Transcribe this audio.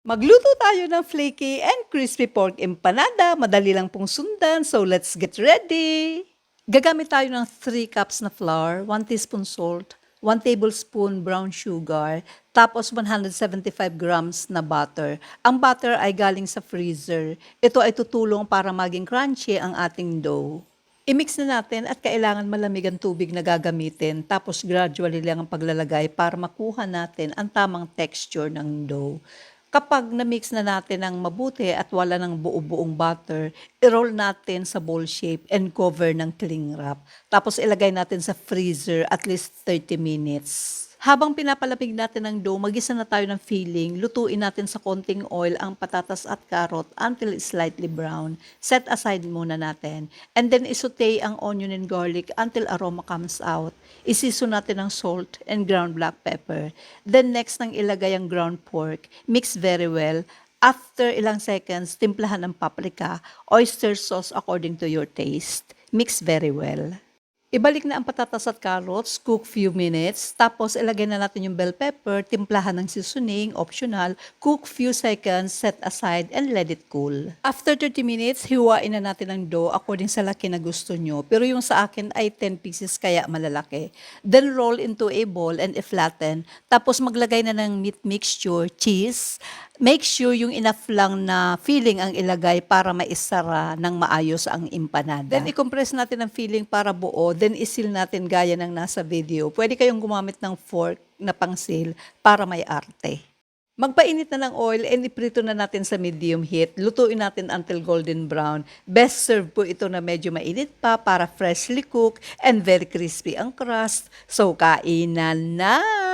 Magluto tayo ng flaky and crispy pork empanada. Madali lang pong sundan, so let's get ready! Gagamit tayo ng 3 cups na flour, 1 teaspoon salt, 1 tablespoon brown sugar, tapos 175 grams na butter. Ang butter ay galing sa freezer. Ito ay tutulong para maging crunchy ang ating dough. I-mix na natin at kailangan malamig ang tubig na gagamitin, tapos gradually lang ang paglalagay para makuha natin ang tamang texture ng dough. Kapag na-mix na natin ng mabuti at wala ng buo-buong butter, i-roll natin sa bowl shape and cover ng cling wrap. Tapos ilagay natin sa freezer at least 30 minutes. Habang pinapalamig natin ang dough, magisa na tayo ng filling. Lutuin natin sa konting oil ang patatas at carrot until slightly brown. Set aside muna natin. And then isaute ang onion and garlic until aroma comes out. Isiso natin ng salt and ground black pepper. Then next nang ilagay ang ground pork. Mix very well. After ilang seconds, timplahan ng paprika, oyster sauce according to your taste. Mix very well. Ibalik na ang patatas at carrots, cook few minutes, tapos ilagay na natin yung bell pepper, timplahan ng seasoning, optional, cook few seconds, set aside, and let it cool. After 30 minutes, hiwain na natin ang dough according sa laki na gusto nyo, pero yung sa akin ay 10 pieces kaya malalaki. Then roll into a ball and i-flatten, tapos maglagay na ng meat mixture, cheese. Make sure yung enough lang na filling ang ilagay para maisara ng maayos ang empanada. Then i-compress natin ang filling para buo, then isil natin gaya ng nasa video. Pwede kayong gumamit ng fork na pangsil para may arte. Magpainit na ng oil and iprito na natin sa medium heat. Lutuin natin until golden brown. Best serve po ito na medyo mainit pa para freshly cooked and very crispy ang crust. So kainan na!